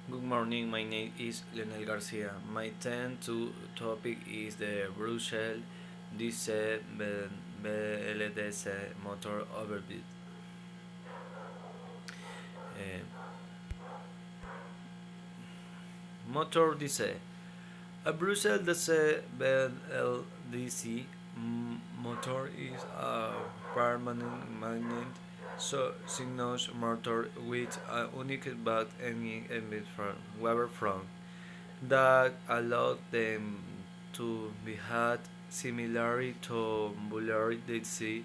Good morning, my name is Leonel Garcia. My 10th topic is the Brussels DC BLDC motor overbit. Uh, Motor DC. A Brussels DC BLDC motor is a permanent magnet signals motor with a unique back engine emit from Weber front that allowed them to be had similarly to Bullard DC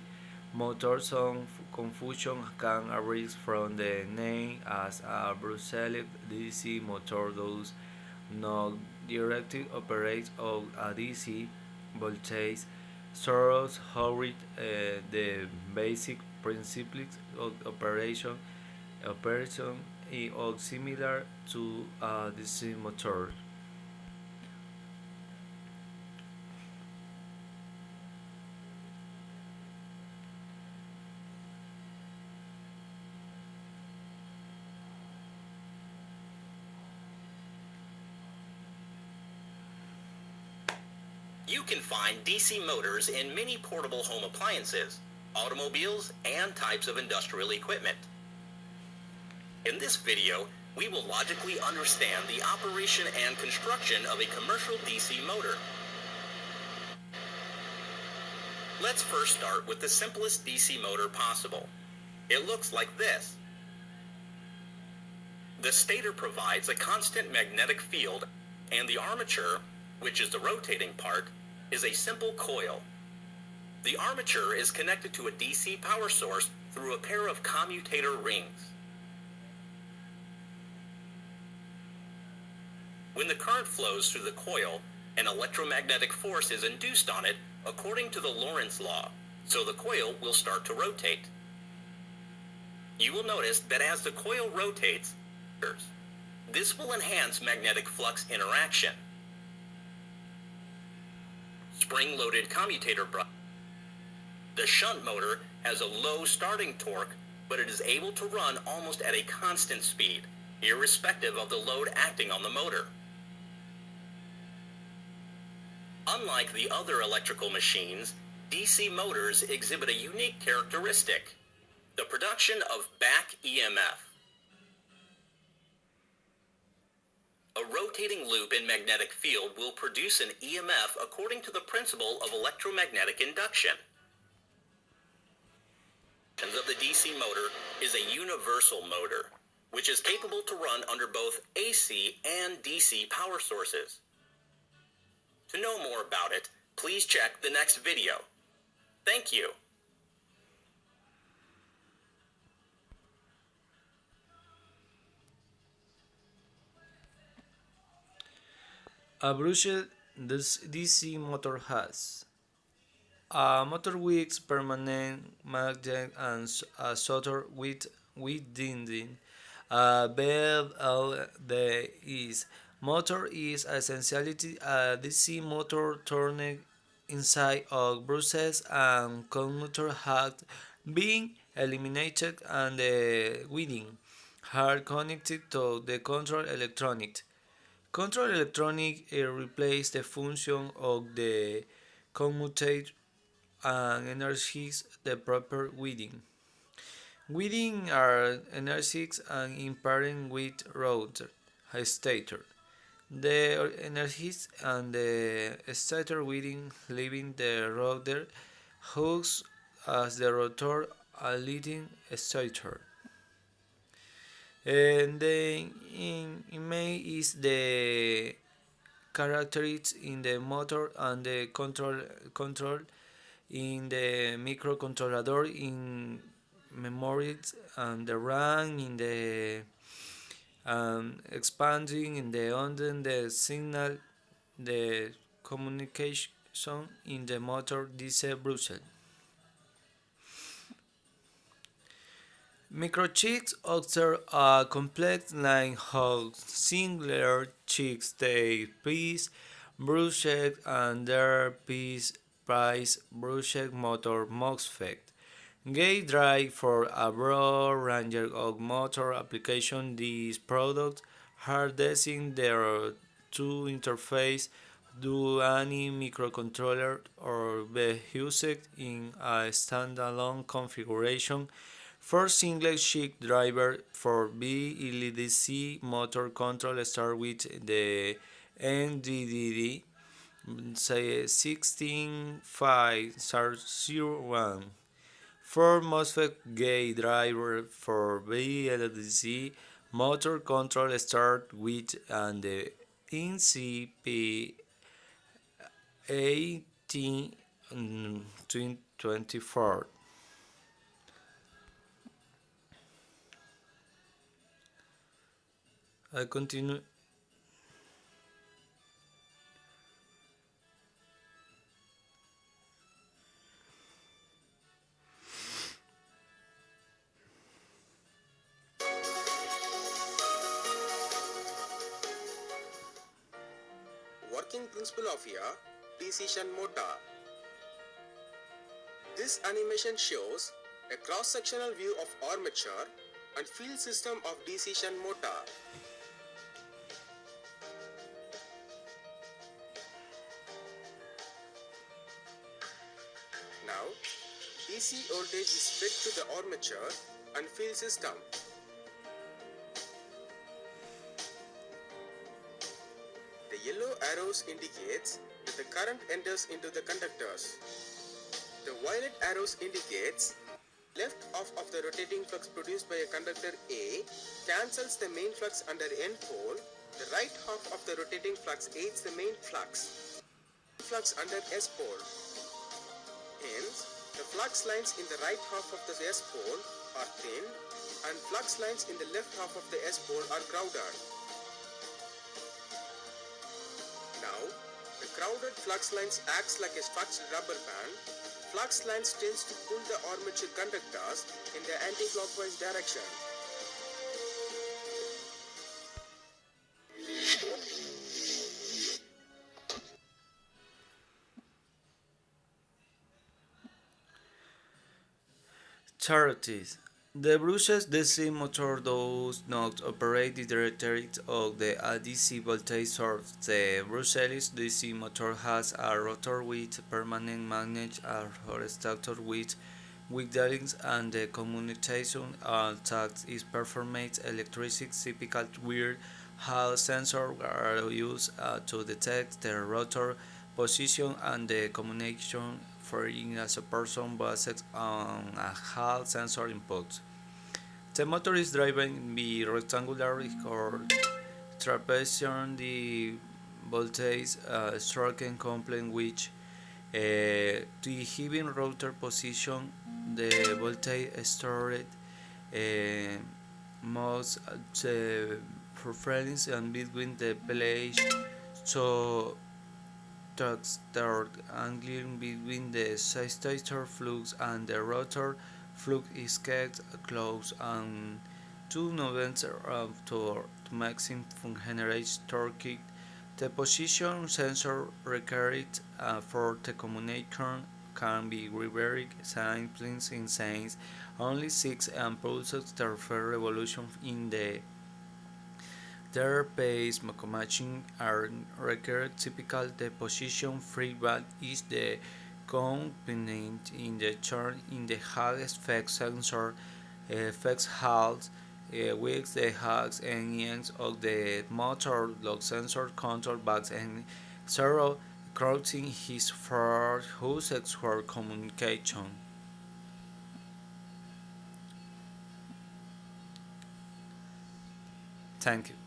motors. Some confusion can arise from the name as a Brussels DC motor does not directly operate on a DC voltage source. However, the basic principles of operation is similar to a DC motor. You can find DC motors in many portable home appliances, automobiles, and types of industrial equipment. In this video, we will logically understand the operation and construction of a commercial DC motor. Let's first start with the simplest DC motor possible. It looks like this. The stator provides a constant magnetic field, and the armature, which is the rotating part, is a simple coil. The armature is connected to a DC power source through a pair of commutator rings. When the current flows through the coil, an electromagnetic force is induced on it according to the Lorentz law, so the coil will start to rotate. You will notice that as the coil rotates, this will enhance magnetic flux interaction. Spring-loaded commutator brush. The shunt motor has a low starting torque, but it is able to run almost at a constant speed, irrespective of the load acting on the motor. Unlike the other electrical machines, DC motors exhibit a unique characteristic: the production of back EMF. A rotating loop in magnetic field will produce an EMF according to the principle of electromagnetic induction. Of the DC motor is a universal motor, which is capable to run under both AC and DC power sources. To know more about it, please check the next video. Thank you. A Brussels DC motor has a motor with permanent magnet and a solder with dinding. A BLD is motor is essentially a DC motor turned inside of Brussels and commutator had been eliminated, and the winding are connected to the control electronic. Control electronic replaces the function of the commutator and energizes the proper winding. Winding are energized and in pairing with rotor, a stator. The energies and the stator winding leaving the rotor hooks as the rotor a leading stator. And then in May is the characteristics in the motor and the control in the microcontroller in memories and the RAM in the expanding in the under the signal the communication in the motor DC Brussels. Microchips observe a complex line of singular chicks they piece Brussels and their piece price Brussels motor MOSFET. Gate drive for a broad range of motor applications. These products harnessing their two interface do any microcontroller or be used in a standalone configuration for single shift driver for BLDC motor control start with the NDDD say 16501 for MOSFET gate driver for BLDC motor control start with and the INCP 1824. I continue. Working principle of a decision motor. This animation shows a cross-sectional view of armature and field system of decision motor. Now, DC voltage is fed to the armature and field system. The yellow arrows indicates that the current enters into the conductors. The violet arrows indicates left half of the rotating flux produced by a conductor A cancels the main flux under N pole. The right half of the rotating flux aids the main flux under S pole. Hence, the flux lines in the right half of the S pole are thin and flux lines in the left half of the S pole are crowded. Now, the crowded flux lines acts like a stretched rubber band. Flux lines tends to pull the armature conductors in the anti-clockwise direction. Charities. The Brussels DC motor does not operate directly on the DC voltage source. The Brussels DC motor has a rotor with permanent magnet, a resistor with windings, and the commutation task is performed electricity. Typical weird Hall sensors are used to detect the rotor position and the communication for as a person based on a Hall sensor input. The motor is driven by rectangular or trapezium. The voltage stroke complement which the given rotor position the voltage stored must the preference and between the place so the angle between the stator flux and the rotor flux is kept close and to November to maximum generate torque. The position sensor required for the communication can be very simple in sense only 6 impulses per revolution in the their pace matching are required. Typical the position feedback is the component in the turn in the Hall effect sensor effects halt with the hacks and ends of the motor lock sensor control backs and zero crossing his for uses for communication. Thank you.